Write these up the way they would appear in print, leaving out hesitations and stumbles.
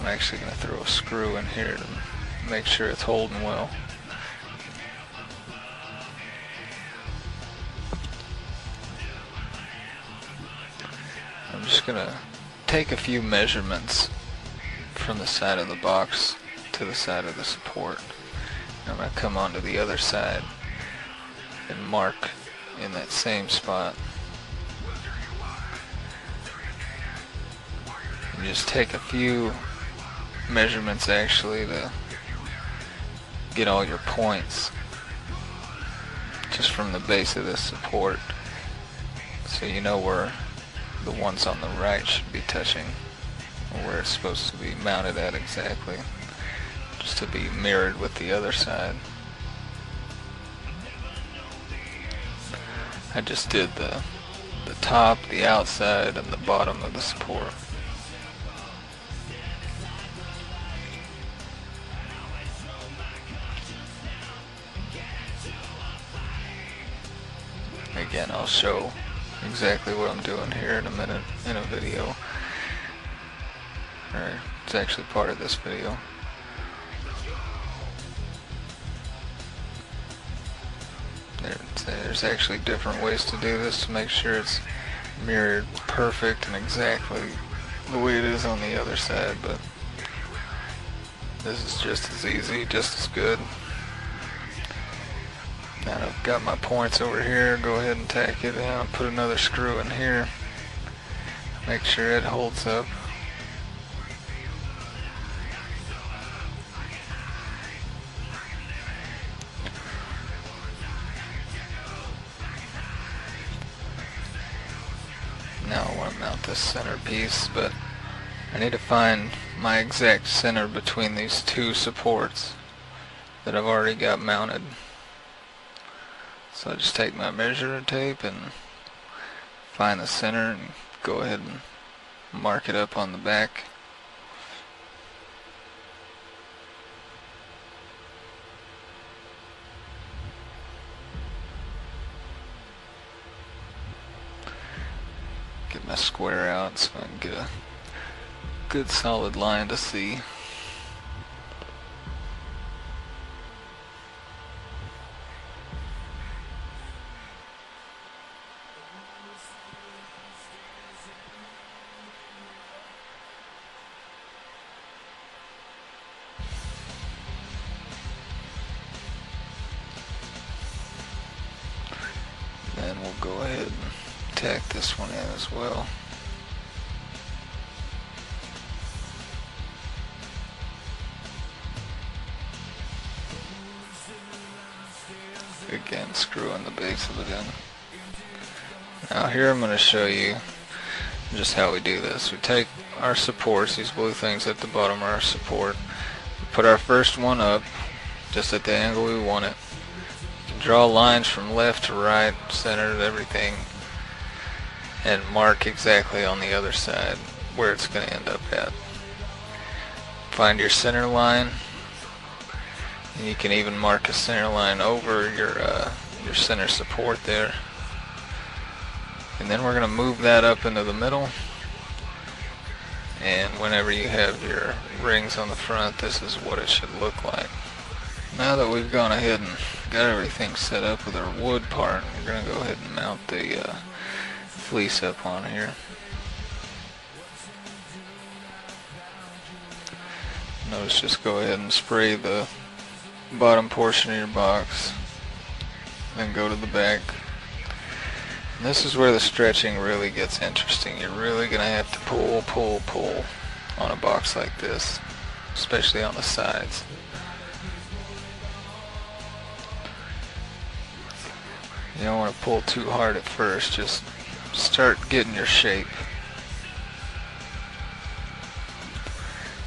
I'm actually going to throw a screw in here to make sure it's holding well. I'm just going to take a few measurements from the side of the box to the side of the support. I'm going to come onto the other side and mark in that same spot. And just take a few measurements actually to get all your points just from the base of this support, so you know where the ones on the right should be touching, or where it's supposed to be mounted at exactly, just to be mirrored with the other side. I just did the top, the outside, and the bottom of the support. Again, I'll show exactly what I'm doing here in a minute in a video, or it's actually part of this video. There's actually different ways to do this to make sure it's mirrored perfect and exactly the way it is on the other side, but this is just as easy, just as good. Now I've got my points over here, go ahead and tack it down, put another screw in here, make sure it holds up. Now I want to mount this center piece, but I need to find my exact center between these two supports that I've already got mounted. So I just take my measuring tape and find the center and go ahead and mark it up on the back. Get my square out so I can get a good solid line to see. Then we'll go ahead and tack this one in as well. Again, screwing the base of it in. Now here I'm going to show you just how we do this. We take our supports, these blue things at the bottom are our support. We put our first one up just at the angle we want it. Draw lines from left to right, center, everything, and mark exactly on the other side where it's going to end up at. Find your center line, and you can even mark a center line over your center support there. And then we're going to move that up into the middle, and whenever you have your rings on the front, this is what it should look like. Now that we've gone ahead and got everything set up with our wood part, we're going to go ahead and mount the fleece up on here. Notice, just go ahead and spray the bottom portion of your box, then go to the back. And this is where the stretching really gets interesting. You're really going to have to pull on a box like this, especially on the sides. You don't want to pull too hard at first, just start getting your shape.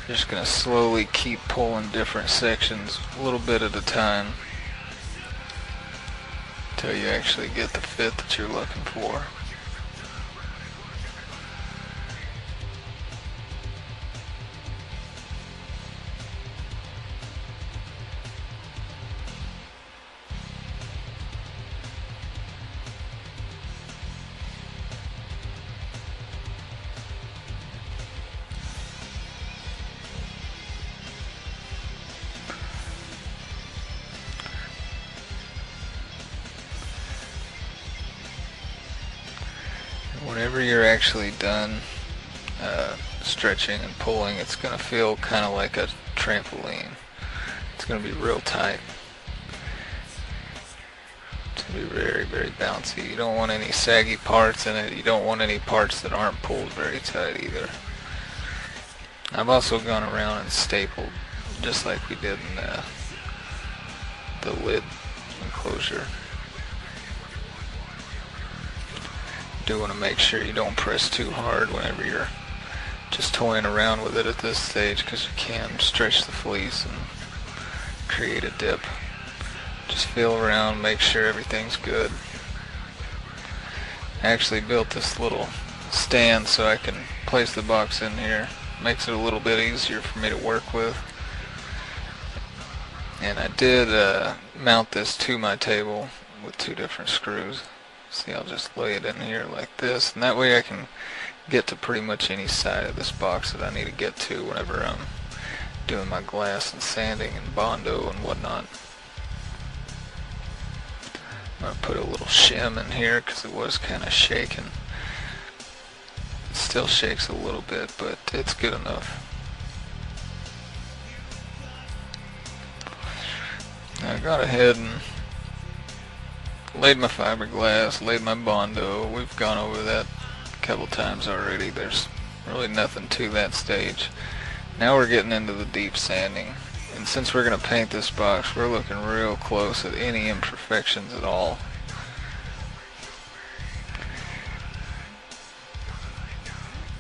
You're just going to slowly keep pulling different sections a little bit at a time until you actually get the fit that you're looking for. whenever you're actually done stretching and pulling, it's going to feel kind of like a trampoline. It's going to be real tight. It's going to be very, very bouncy. You don't want any saggy parts in it. You don't want any parts that aren't pulled very tight either. I've also gone around and stapled, just like we did in the lid enclosure. Do want to make sure you don't press too hard whenever you're just toying around with it at this stage, because you can stretch the fleece and create a dip. Just feel around, make sure everything's good. I actually built this little stand so I can place the box in here. Makes it a little bit easier for me to work with. And I did mount this to my table with 2 different screws. See, I'll just lay it in here like this, and that way I can get to pretty much any side of this box that I need to get to whenever I'm doing my glass and sanding and Bondo and whatnot. I'm going to put a little shim in here because it was kind of shaking. It still shakes a little bit, but it's good enough. I got ahead and laid my fiberglass, laid my Bondo. We've gone over that a couple times already. There's really nothing to that stage. Now we're getting into the deep sanding. And since we're going to paint this box, we're looking real close at any imperfections at all.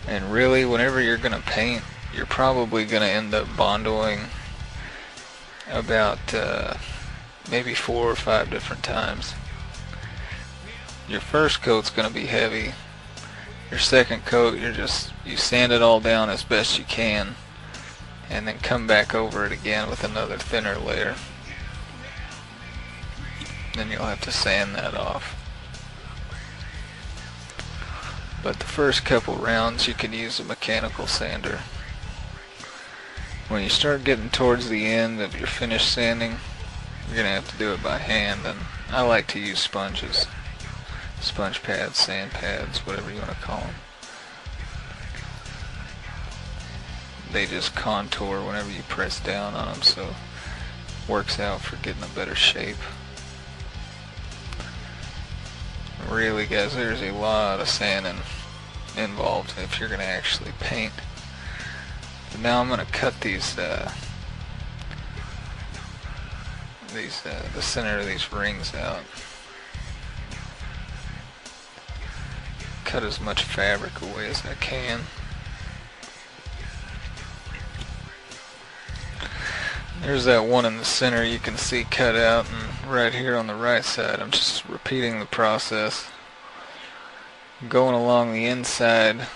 And really, whenever you're going to paint, you're probably going to end up Bondoing about maybe 4 or 5 different times. Your first coat's going to be heavy. Your second coat, you sand it all down as best you can, and then come back over it again with another thinner layer. Then you'll have to sand that off. But the first couple rounds you can use a mechanical sander. When you start getting towards the end of your finished sanding, you're going to have to do it by hand, and I like to use sponges. Sponge pads, sand pads, whatever you want to call them. They just contour whenever you press down on them, so it works out for getting a better shape. Really, guys, there's a lot of sanding involved if you're going to actually paint. But now I'm going to cut the center of these rings out. Cut as much fabric away as I can. There's that one in the center you can see cut out, and right here on the right side I'm just repeating the process, going along the inside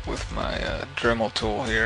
with my Dremel tool here.